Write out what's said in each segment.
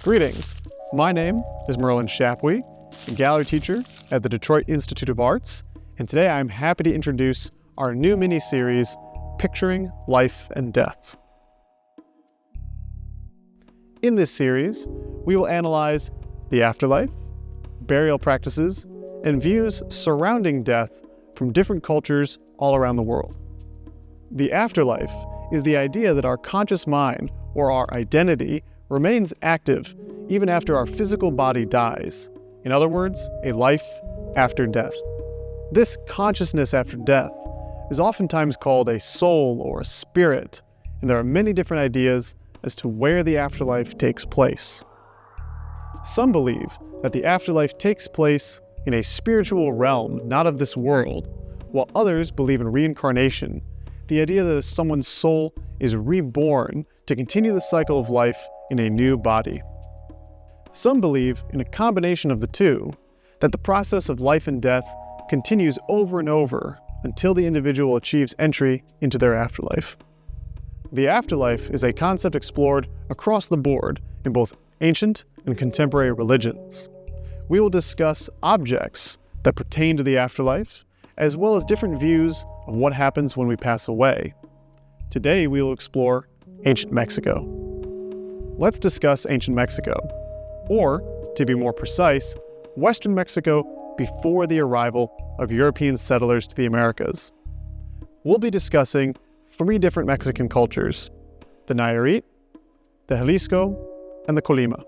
Greetings, my name is Merlin Chappuis, a gallery teacher at the Detroit Institute of Arts, and today I'm happy to introduce our new mini-series, Picturing Life and Death. In this series, we will analyze the afterlife, burial practices, and views surrounding death from different cultures all around the world. The afterlife is the idea that our conscious mind, or our identity, remains active even after our physical body dies. In other words, a life after death. This consciousness after death is oftentimes called a soul or a spirit, and there are many different ideas as to where the afterlife takes place. Some believe that the afterlife takes place in a spiritual realm not of this world, while others believe in reincarnation, the idea that someone's soul is reborn to continue the cycle of life in a new body. Some believe in a combination of the two, that the process of life and death continues over and over until the individual achieves entry into their afterlife. The afterlife is a concept explored across the board in both ancient and contemporary religions. We will discuss objects that pertain to the afterlife, as well as different views of what happens when we pass away. Today we will explore ancient Mexico. Let's discuss ancient Mexico, or, to be more precise, Western Mexico before the arrival of European settlers to the Americas. We'll be discussing three different Mexican cultures: the Nayarit, the Jalisco, and the Colima.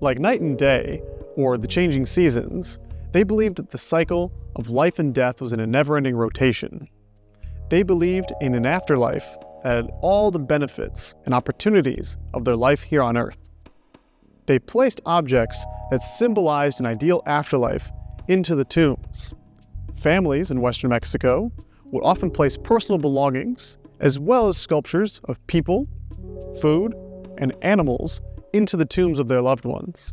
Like night and day, or the changing seasons, they believed that the cycle of life and death was in a never-ending rotation. They believed in an afterlife that had all the benefits and opportunities of their life here on Earth. They placed objects that symbolized an ideal afterlife into the tombs. Families in Western Mexico would often place personal belongings, as well as sculptures of people, food, and animals into the tombs of their loved ones.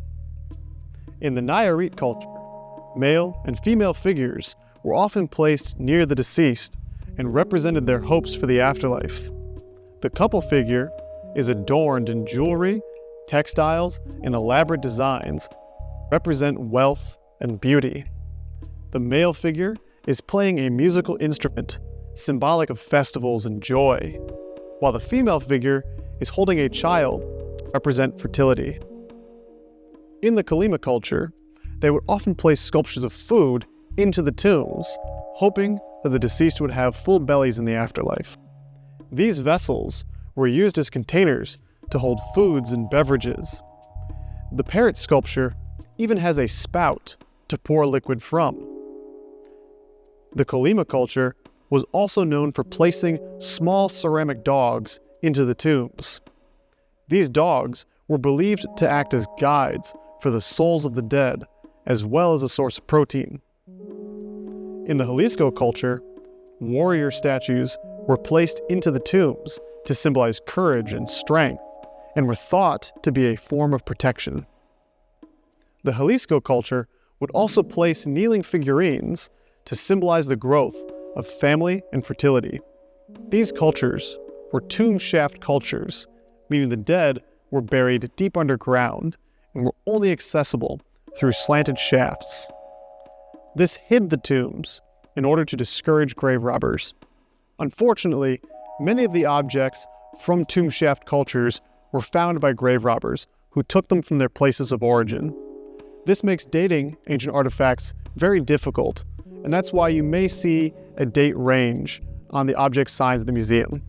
In the Nayarit culture, male and female figures were often placed near the deceased and represented their hopes for the afterlife. The couple figure is adorned in jewelry, textiles, and elaborate designs that represent wealth and beauty. The male figure is playing a musical instrument, symbolic of festivals and joy, while the female figure is holding a child to represent fertility. In the Colima culture, they would often place sculptures of food into the tombs, hoping that the deceased would have full bellies in the afterlife. These vessels were used as containers to hold foods and beverages. The parrot sculpture even has a spout to pour liquid from. The Colima culture was also known for placing small ceramic dogs into the tombs. These dogs were believed to act as guides for the souls of the dead, as well as a source of protein. In the Jalisco culture, warrior statues were placed into the tombs to symbolize courage and strength, and were thought to be a form of protection. The Jalisco culture would also place kneeling figurines to symbolize the growth of family and fertility. These cultures were tomb shaft cultures, meaning the dead were buried deep underground and were only accessible through slanted shafts. This hid the tombs in order to discourage grave robbers. Unfortunately, many of the objects from tomb shaft cultures were found by grave robbers who took them from their places of origin. This makes dating ancient artifacts very difficult, and that's why you may see a date range on the object signs of the museum.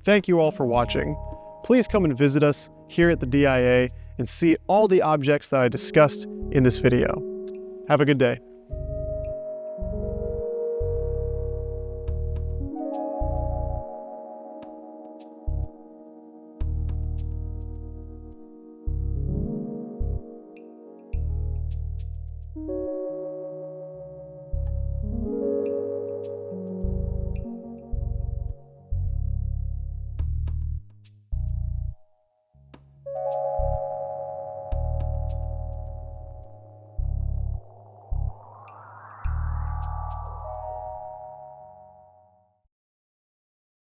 Thank you all for watching. Please come and visit us here at the DIA and see all the objects that I discussed in this video. Have a good day.